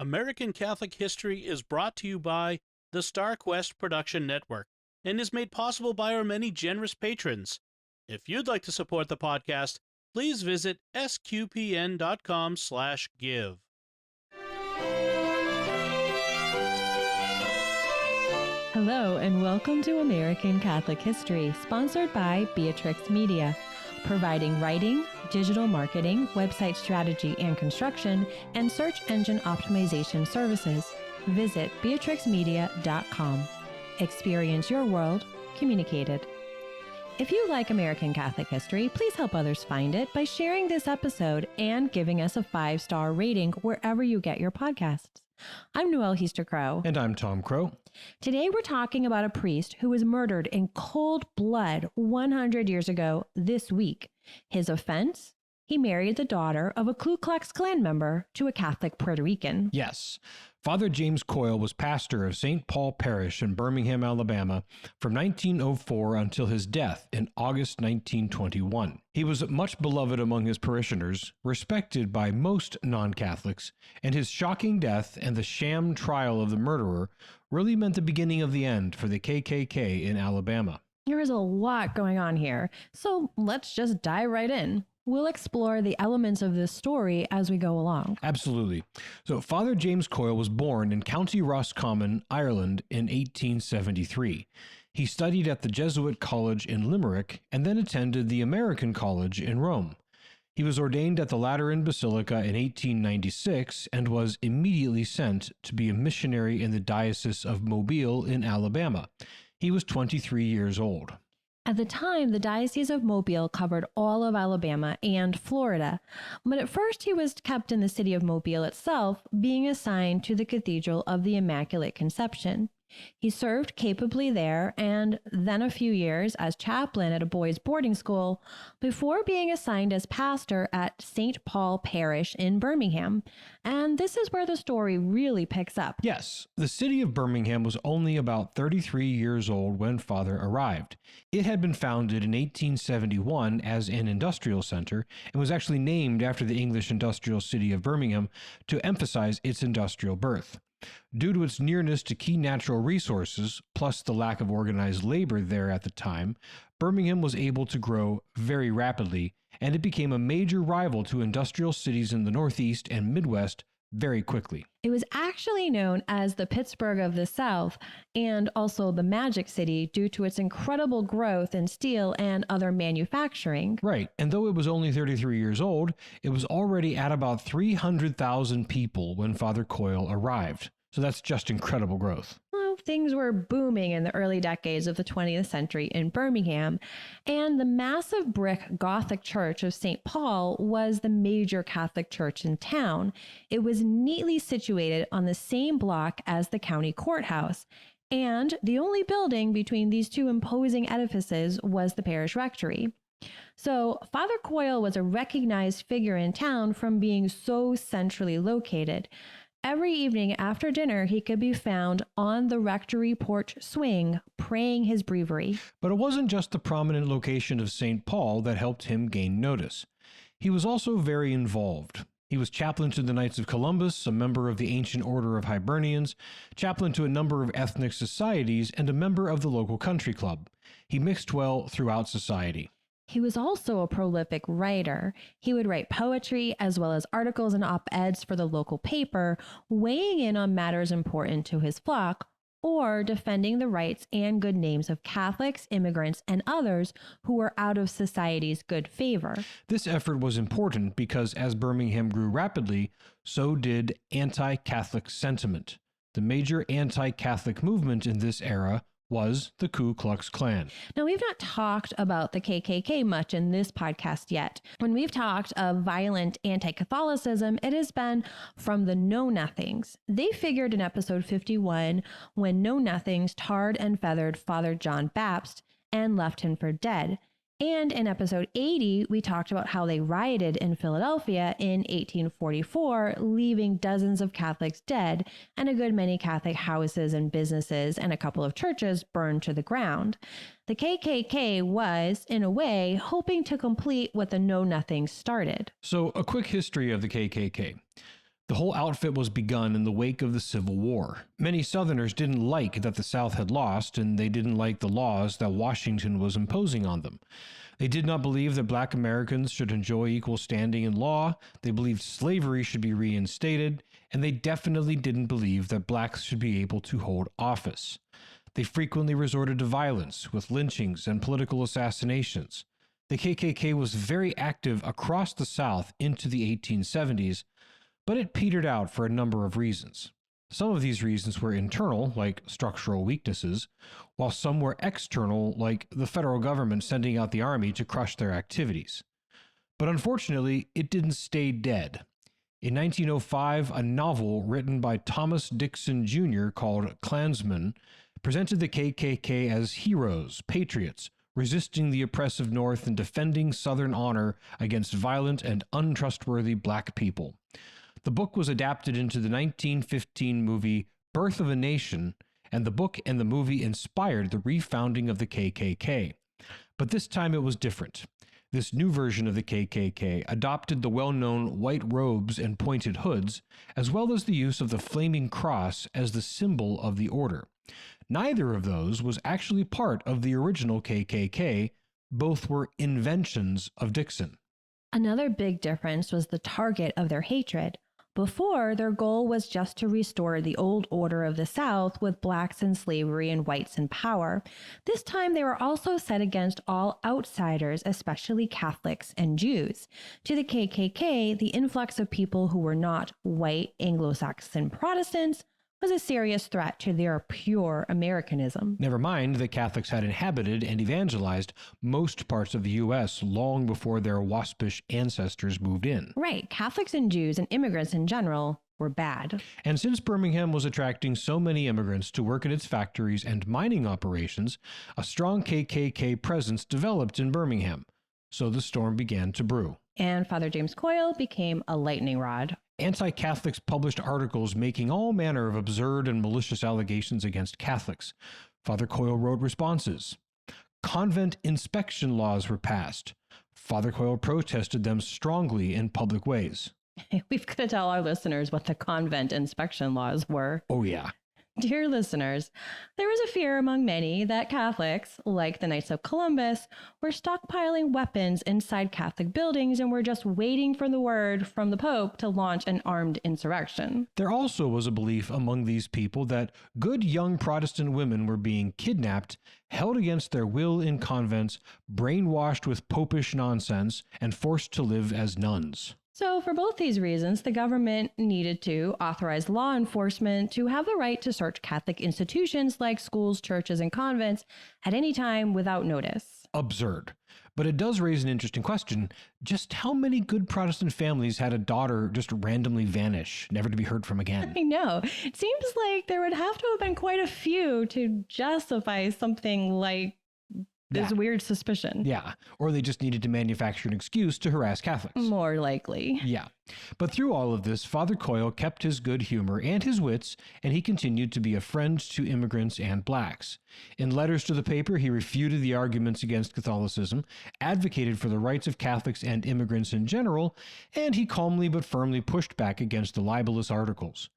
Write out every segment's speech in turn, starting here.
American Catholic History is brought to you by the StarQuest Production Network and is made possible by our many generous patrons. If you'd like to support the podcast, please visit sqpn.com/give. Hello and welcome to American Catholic History, sponsored by Beatrix Media, providing writing, digital marketing, website strategy and construction, and search engine optimization services. Visit beatrixmedia.com. Experience your world, communicated. If you like American Catholic history, please help others find it by sharing this episode and giving us a 5-star rating wherever you get your podcasts. I'm Noëlle Crowe. And I'm Tom Crowe. Today we're talking about a priest who was murdered in cold blood 100 years ago this week. His offense? He married the daughter of a Ku Klux Klan member to a Catholic Puerto Rican. Yes. Father James Coyle was pastor of St. Paul Parish in Birmingham, Alabama from 1904 until his death in August 1921. He was much beloved among his parishioners, respected by most non-Catholics, and his shocking death and the sham trial of the murderer really meant the beginning of the end for the KKK in Alabama. There is a lot going on here, so let's just dive right in. We'll explore the elements of this story as we go along. Absolutely. So Father James Coyle was born in County Roscommon, Ireland in 1873. He studied at the Jesuit College in Limerick and then attended the American College in Rome. He was ordained at the Lateran Basilica in 1896 and was immediately sent to be a missionary in the Diocese of Mobile in Alabama. He was 23 years old. At the time, the Diocese of Mobile covered all of Alabama and Florida, but at first he was kept in the city of Mobile itself, being assigned to the Cathedral of the Immaculate Conception. He served capably there and then a few years as chaplain at a boys' boarding school before being assigned as pastor at St. Paul Parish in Birmingham. And this is where the story really picks up. Yes, the city of Birmingham was only about 33 years old when Father arrived. It had been founded in 1871 as an industrial center and was actually named after the English industrial city of Birmingham to emphasize its industrial birth. Due to its nearness to key natural resources, plus the lack of organized labor there at the time, Birmingham was able to grow very rapidly, and it became a major rival to industrial cities in the Northeast and Midwest very quickly. It was actually known as the Pittsburgh of the South and also the Magic City due to its incredible growth in steel and other manufacturing. Right, and though it was only 33 years old, it was already at about 300,000 people when Father Coyle arrived. So that's just incredible growth. Well, things were booming in the early decades of the 20th century in Birmingham, and the massive brick Gothic church of St. Paul was the major Catholic church in town. It was neatly situated on the same block as the county courthouse, and the only building between these two imposing edifices was the parish rectory. So Father Coyle was a recognized figure in town from being so centrally located. Every evening after dinner, he could be found on the rectory porch swing, praying his breviary. But it wasn't just the prominent location of St. Paul that helped him gain notice. He was also very involved. He was chaplain to the Knights of Columbus, a member of the Ancient Order of Hibernians, chaplain to a number of ethnic societies, and a member of the local country club. He mixed well throughout society. He was also a prolific writer. He would write poetry as well as articles and op-eds for the local paper, weighing in on matters important to his flock, or defending the rights and good names of Catholics, immigrants, and others who were out of society's good favor. This effort was important because as Birmingham grew rapidly, so did anti-Catholic sentiment. The major anti-Catholic movement in this era was the Ku Klux Klan. Now, we've not talked about the KKK much in this podcast yet. When we've talked of violent anti-Catholicism, it has been from the Know-Nothings. They figured in episode 51 when Know-Nothings tarred and feathered Father John Baptist and left him for dead. And in episode 80, we talked about how they rioted in Philadelphia in 1844, leaving dozens of Catholics dead and a good many Catholic houses and businesses and a couple of churches burned to the ground. The KKK was, in a way, hoping to complete what the Know-Nothings started. So, a quick history of the KKK. The whole outfit was begun in the wake of the Civil War. Many Southerners didn't like that the South had lost, and they didn't like the laws that Washington was imposing on them. They did not believe that Black Americans should enjoy equal standing in law, they believed slavery should be reinstated, and they definitely didn't believe that blacks should be able to hold office. They frequently resorted to violence, with lynchings and political assassinations. The KKK was very active across the South into the 1870s, but it petered out for a number of reasons. Some of these reasons were internal, like structural weaknesses, while some were external, like the federal government sending out the army to crush their activities. But unfortunately, it didn't stay dead. In 1905, a novel written by Thomas Dixon Jr. called Klansmen presented the KKK as heroes, patriots, resisting the oppressive North and defending Southern honor against violent and untrustworthy black people. The book was adapted into the 1915 movie Birth of a Nation, and the book and the movie inspired the refounding of the KKK. But this time it was different. This new version of the KKK adopted the well-known white robes and pointed hoods, as well as the use of the flaming cross as the symbol of the order. Neither of those was actually part of the original KKK. Both were inventions of Dixon. Another big difference was the target of their hatred. Before, their goal was just to restore the old order of the South with blacks in slavery and whites in power. This time, they were also set against all outsiders, especially Catholics and Jews. To the KKK, the influx of people who were not white Anglo-Saxon Protestants was a serious threat to their pure Americanism. Never mind that Catholics had inhabited and evangelized most parts of the U.S. long before their waspish ancestors moved in. Right. Catholics and Jews and immigrants in general were bad. And since Birmingham was attracting so many immigrants to work in its factories and mining operations, a strong KKK presence developed in Birmingham. So the storm began to brew. And Father James Coyle became a lightning rod. Anti-Catholics published articles making all manner of absurd and malicious allegations against Catholics. Father Coyle wrote responses. Convent inspection laws were passed. Father Coyle protested them strongly in public ways. We've got to tell our listeners what the convent inspection laws were. Oh, yeah. Dear listeners, there was a fear among many that Catholics, like the Knights of Columbus, were stockpiling weapons inside Catholic buildings and were just waiting for the word from the Pope to launch an armed insurrection. There also was a belief among these people that good young Protestant women were being kidnapped, held against their will in convents, brainwashed with popish nonsense, and forced to live as nuns. So for both these reasons, the government needed to authorize law enforcement to have the right to search Catholic institutions like schools, churches, and convents at any time without notice. Absurd. But it does raise an interesting question. Just how many good Protestant families had a daughter just randomly vanish, never to be heard from again? I know. It seems like there would have to have been quite a few to justify something like this weird suspicion. Yeah, or they just needed to manufacture an excuse to harass Catholics. More likely. Yeah. But through all of this, Father Coyle kept his good humor and his wits, and he continued to be a friend to immigrants and blacks. In letters to the paper, he refuted the arguments against Catholicism, advocated for the rights of Catholics and immigrants in general, and he calmly but firmly pushed back against the libelous articles.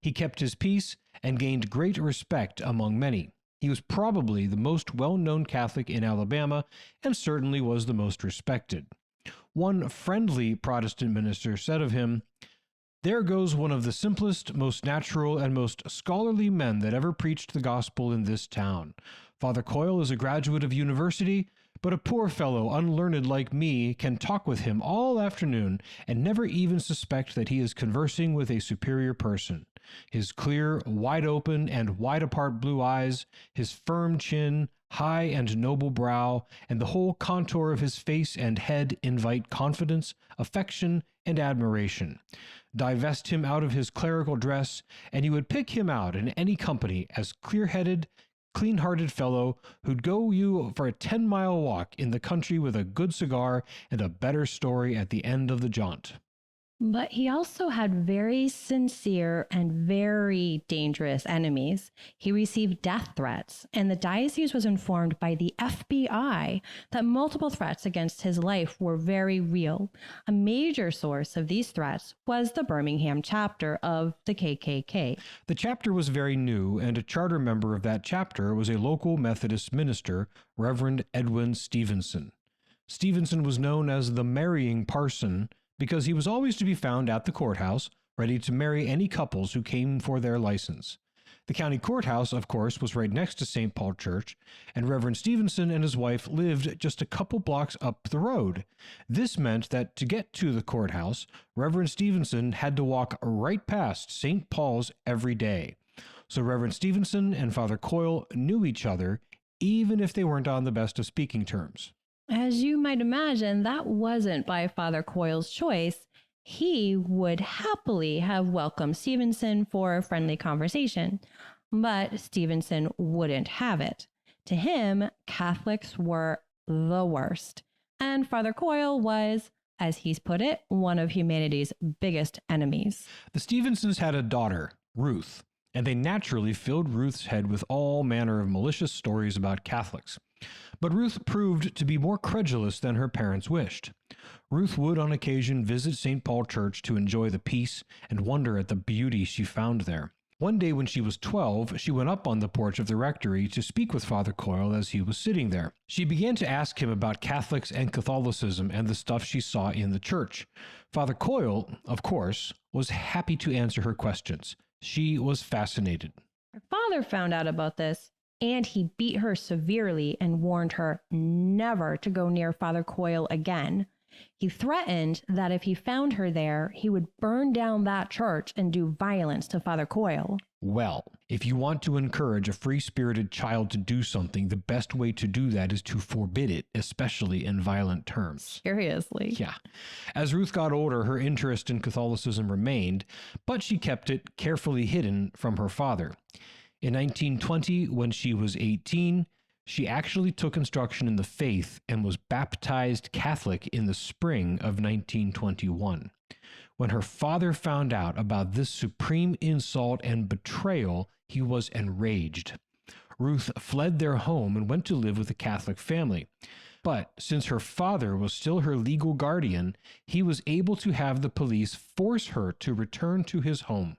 He kept his peace and gained great respect among many. He was probably the most well-known Catholic in Alabama and certainly was the most respected. One friendly Protestant minister said of him, "There goes one of the simplest, most natural, and most scholarly men that ever preached the gospel in this town. Father Coyle is a graduate of university, but a poor fellow unlearned like me can talk with him all afternoon and never even suspect that he is conversing with a superior person. His clear, wide open, and wide apart blue eyes, his firm chin, high and noble brow, and the whole contour of his face and head invite confidence, affection, and admiration. Divest him out of his clerical dress, and you would pick him out in any company as clear-headed, clean-hearted fellow who'd go you for a 10-mile walk in the country with a good cigar and a better story at the end of the jaunt." But he also had very sincere and very dangerous enemies. He received death threats, and the diocese was informed by the FBI that multiple threats against his life were very real. A major source of these threats was the Birmingham chapter of the KKK. The chapter was very new, and a charter member of that chapter was a local Methodist minister, Reverend Edwin Stevenson. Stevenson was known as the marrying parson because he was always to be found at the courthouse, ready to marry any couples who came for their license. The county courthouse, of course, was right next to St. Paul Church, and Reverend Stevenson and his wife lived just a couple blocks up the road. This meant that to get to the courthouse, Reverend Stevenson had to walk right past St. Paul's every day. So Reverend Stevenson and Father Coyle knew each other, even if they weren't on the best of speaking terms. As you might imagine, that wasn't by Father Coyle's choice. He would happily have welcomed Stevenson for a friendly conversation, but Stevenson wouldn't have it. To him, Catholics were the worst, and Father Coyle was, as he's put it, one of humanity's biggest enemies. The Stevensons had a daughter, Ruth, and they naturally filled Ruth's head with all manner of malicious stories about Catholics. But Ruth proved to be more credulous than her parents wished. Ruth would on occasion visit St. Paul Church to enjoy the peace and wonder at the beauty she found there. One day when she was 12, she went up on the porch of the rectory to speak with Father Coyle as he was sitting there. She began to ask him about Catholics and Catholicism and the stuff she saw in the church. Father Coyle, of course, was happy to answer her questions. She was fascinated. Her father found out about this, and he beat her severely and warned her never to go near Father Coyle again. He threatened that if he found her there, he would burn down that church and do violence to Father Coyle. Well, if you want to encourage a free-spirited child to do something, the best way to do that is to forbid it, especially in violent terms. Seriously. Yeah. As Ruth got older, her interest in Catholicism remained, but she kept it carefully hidden from her father. In 1920, when she was 18, she actually took instruction in the faith and was baptized Catholic in the spring of 1921. When her father found out about this supreme insult and betrayal, he was enraged. Ruth fled their home and went to live with a Catholic family. But since her father was still her legal guardian, he was able to have the police force her to return to his home.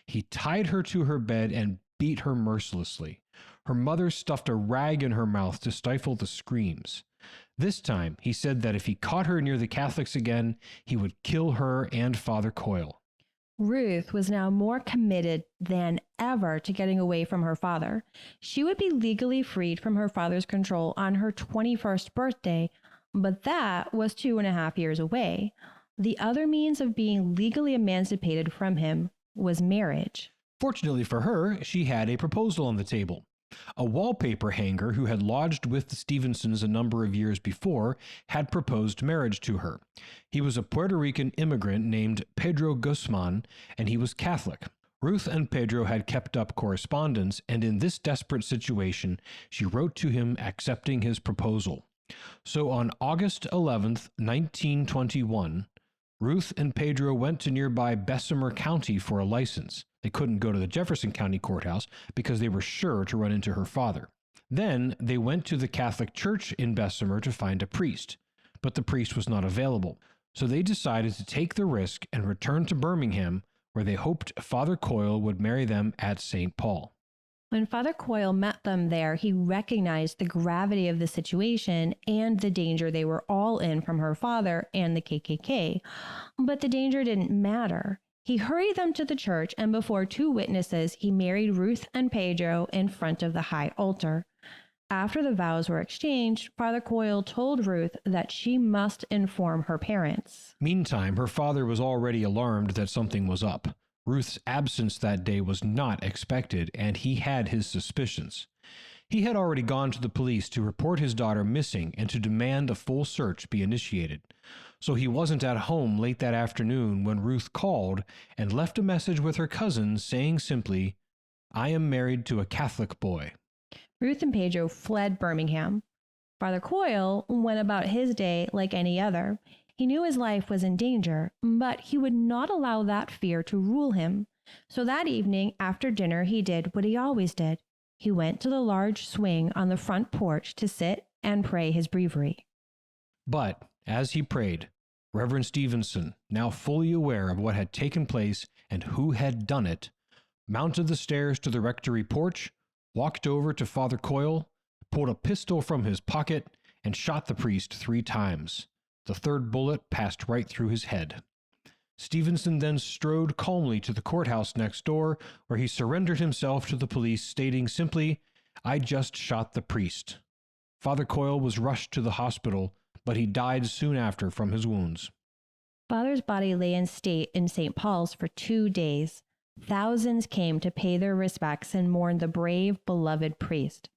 He tied her to her bed and beat her mercilessly. Her mother stuffed a rag in her mouth to stifle the screams. This time, he said that if he caught her near the Catholics again, he would kill her and Father Coyle. Ruth was now more committed than ever to getting away from her father. She would be legally freed from her father's control on her 21st birthday, but that was 2.5 years away. The other means of being legally emancipated from him was marriage. Fortunately for her, she had a proposal on the table. A wallpaper hanger who had lodged with the Stevensons a number of years before had proposed marriage to her. He was a Puerto Rican immigrant named Pedro Guzman, and he was Catholic. Ruth and Pedro had kept up correspondence, and in this desperate situation, she wrote to him accepting his proposal. So on August 11th, 1921, Ruth and Pedro went to nearby Bessemer County for a license. They couldn't go to the Jefferson County Courthouse because they were sure to run into her father. Then they went to the Catholic Church in Bessemer to find a priest, but the priest was not available. So they decided to take the risk and return to Birmingham, where they hoped Father Coyle would marry them at St. Paul. When Father Coyle met them there, he recognized the gravity of the situation and the danger they were all in from her father and the KKK. But the danger didn't matter. He hurried them to the church, and before 2 witnesses, he married Ruth and Pedro in front of the high altar. After the vows were exchanged, Father Coyle told Ruth that she must inform her parents. Meantime, her father was already alarmed that something was up. Ruth's absence that day was not expected, and he had his suspicions. He had already gone to the police to report his daughter missing and to demand a full search be initiated. So he wasn't at home late that afternoon when Ruth called and left a message with her cousin saying simply, "I am married to a Catholic boy." Ruth and Pedro fled Birmingham. Father Coyle went about his day like any other. He knew his life was in danger, but he would not allow that fear to rule him. So that evening, after dinner, he did what he always did. He went to the large swing on the front porch to sit and pray his breviary. But as he prayed, Reverend Stevenson, now fully aware of what had taken place and who had done it, mounted the stairs to the rectory porch, walked over to Father Coyle, pulled a pistol from his pocket, and shot the priest 3 times. The third bullet passed right through his head. Stevenson then strode calmly to the courthouse next door, where he surrendered himself to the police, stating simply, "I just shot the priest." Father Coyle was rushed to the hospital, but he died soon after from his wounds. Father's body lay in state in St. Paul's for 2 days. Thousands came to pay their respects and mourn the brave, beloved priest.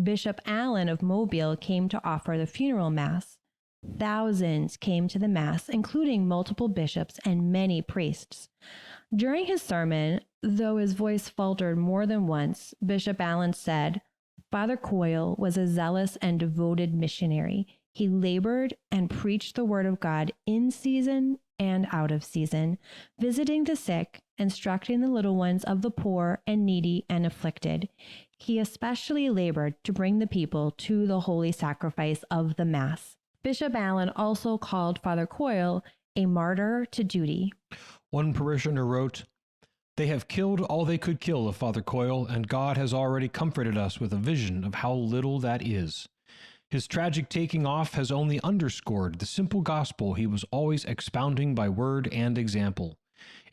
Bishop Allen of Mobile came to offer the funeral mass. Thousands came to the mass, including multiple bishops and many priests. During his sermon, though his voice faltered more than once, Bishop Allen said, "Father Coyle was a zealous and devoted missionary. He labored and preached the word of God in season and out of season, visiting the sick, instructing the little ones of the poor and needy and afflicted. He especially labored to bring the people to the holy sacrifice of the Mass." Bishop Allen also called Father Coyle a martyr to duty. One parishioner wrote, "They have killed all they could kill of Father Coyle, and God has already comforted us with a vision of how little that is. His tragic taking off has only underscored the simple gospel he was always expounding by word and example.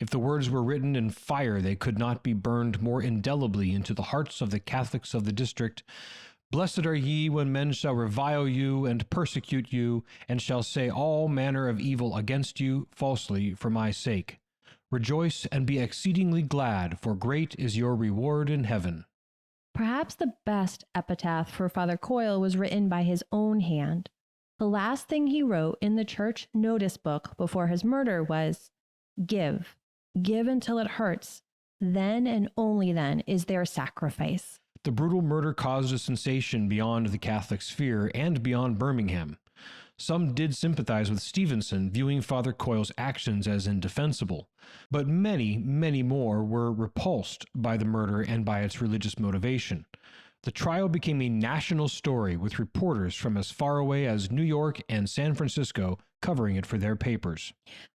If the words were written in fire, they could not be burned more indelibly into the hearts of the Catholics of the district. Blessed are ye when men shall revile you and persecute you, and shall say all manner of evil against you falsely for my sake. Rejoice and be exceedingly glad, for great is your reward in heaven." Perhaps the best epitaph for Father Coyle was written by his own hand. The last thing he wrote in the church notice book before his murder was, "Give. Give until it hurts. Then and only then is there sacrifice." The brutal murder caused a sensation beyond the Catholic sphere and beyond Birmingham. Some did sympathize with Stevenson, viewing Father Coyle's actions as indefensible, but many, many more were repulsed by the murder and by its religious motivation. The trial became a national story, with reporters from as far away as New York and San Francisco covering it for their papers.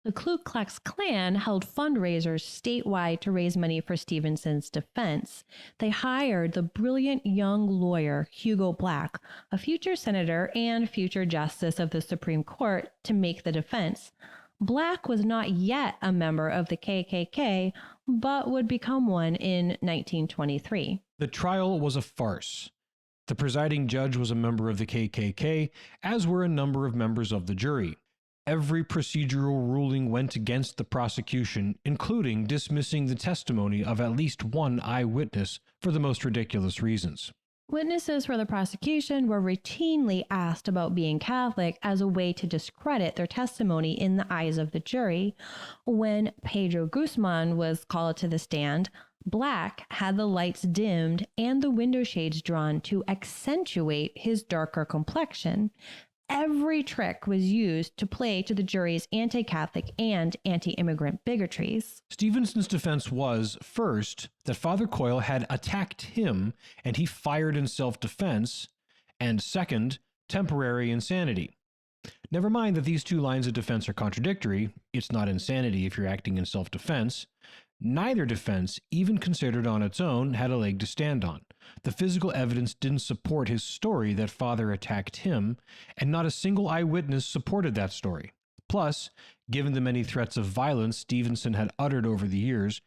The Ku Klux Klan held fundraisers statewide to raise money for Stevenson's defense. They hired the brilliant young lawyer Hugo Black, a future senator and future justice of the Supreme Court, to make the defense. Black was not yet a member of the KKK, but would become one in 1923. The trial was a farce. The presiding judge was a member of the KKK, as were a number of members of the jury. Every procedural ruling went against the prosecution, including dismissing the testimony of at least one eyewitness for the most ridiculous reasons. Witnesses for the prosecution were routinely asked about being Catholic as a way to discredit their testimony in the eyes of the jury. When Pedro Guzman was called to the stand, Black had the lights dimmed and the window shades drawn to accentuate his darker complexion. Every trick was used to play to the jury's anti-Catholic and anti-immigrant bigotries. Stevenson's defense was, first, that Father Coyle had attacked him and he fired in self-defense, and second, temporary insanity. Never mind that these two lines of defense are contradictory. It's not insanity if you're acting in self-defense. Neither defense, even considered on its own, had a leg to stand on. The physical evidence didn't support his story that Father attacked him, and not a single eyewitness supported that story. Plus, given the many threats of violence Stevenson had uttered over the years,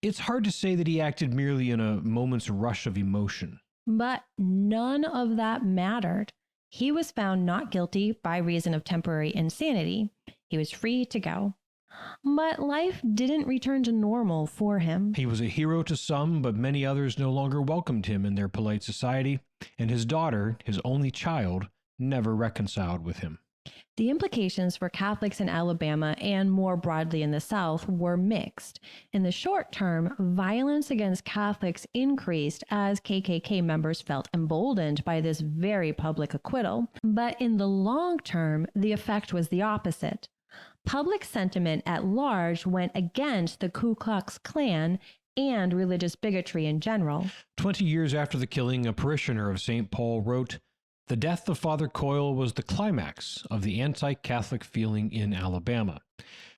it's hard to say that he acted merely in a moment's rush of emotion. But none of that mattered. He was found not guilty by reason of temporary insanity. He was free to go. But life didn't return to normal for him. He was a hero to some, but many others no longer welcomed him in their polite society, and his daughter, his only child, never reconciled with him. The implications for Catholics in Alabama and more broadly in the South were mixed. In the short term, violence against Catholics increased as KKK members felt emboldened by this very public acquittal. But in the long term, the effect was the opposite. Public sentiment at large went against the Ku Klux Klan and religious bigotry in general. 20 years after the killing, a parishioner of St. Paul wrote, "The death of Father Coyle was the climax of the anti-Catholic feeling in Alabama.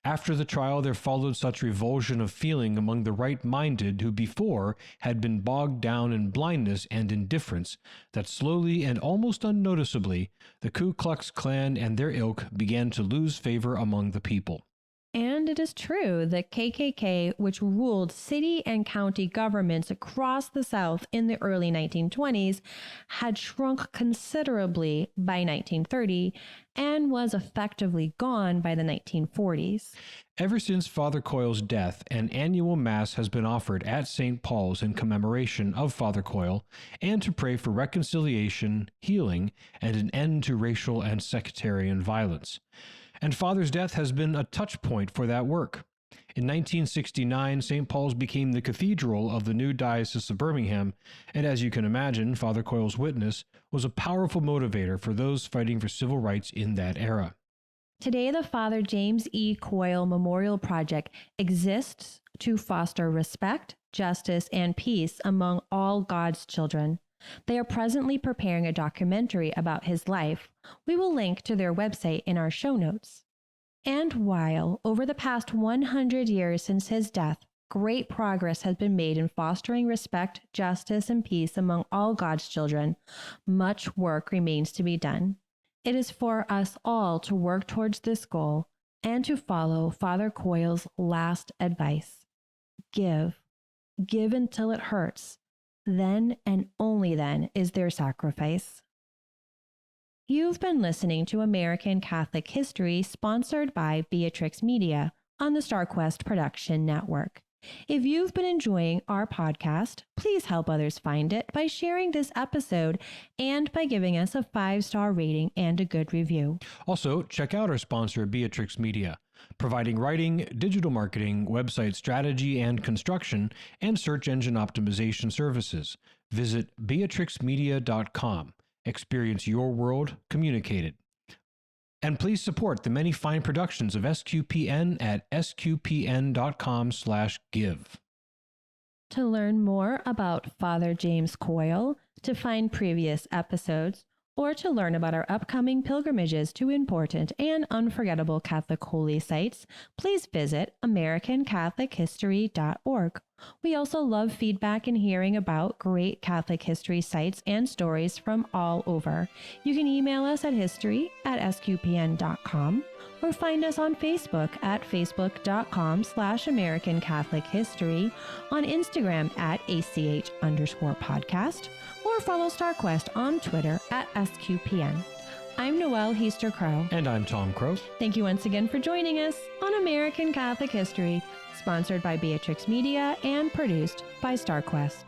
After the trial, there followed such revulsion of feeling among the right-minded who before had been bogged down in blindness and indifference that slowly and almost unnoticeably the Ku Klux Klan and their ilk began to lose favor among the people." And it is true, the KKK, which ruled city and county governments across the South in the early 1920s, had shrunk considerably by 1930 and was effectively gone by the 1940s. Ever since Father Coyle's death, an annual Mass has been offered at St. Paul's in commemoration of Father Coyle and to pray for reconciliation, healing, and an end to racial and sectarian violence. And Father's death has been a touch point for that work. In 1969, St. Paul's became the cathedral of the new Diocese of Birmingham, and as you can imagine, Father Coyle's witness was a powerful motivator for those fighting for civil rights in that era. Today, the Father James E. Coyle Memorial Project exists to foster respect, justice, and peace among all God's children. They are presently preparing a documentary about his life. We will link to their website in our show notes. And while, over the past 100 years since his death, great progress has been made in fostering respect, justice, and peace among all God's children, much work remains to be done. It is for us all to work towards this goal and to follow Father Coyle's last advice. Give. Give until it hurts. Then and only then is there sacrifice. You've been listening to American Catholic History, sponsored by Beatrix Media on the StarQuest Production Network. If you've been enjoying our podcast, please help others find it by sharing this episode and by giving us a 5-star rating and a good review. Also, check out our sponsor, Beatrix Media, providing writing, digital marketing, website strategy and construction, and search engine optimization services. Visit beatrixmedia.com. Experience your world communicated. And please support the many fine productions of SQPN at sqpn.com/give. To learn more about Father James Coyle, to find previous episodes, or to learn about our upcoming pilgrimages to important and unforgettable Catholic holy sites, please visit americancathochistory.org. We also love feedback and hearing about great Catholic history sites and stories from all over. You can email us at history@sqpn.com or find us on Facebook at facebook.com/American Catholic History, on Instagram at ACH_podcast, or follow StarQuest on Twitter at SQPN. I'm Noëlle Crowe. And I'm Tom Crowe. Thank you once again for joining us on American Catholic History, sponsored by Beatrix Media and produced by StarQuest.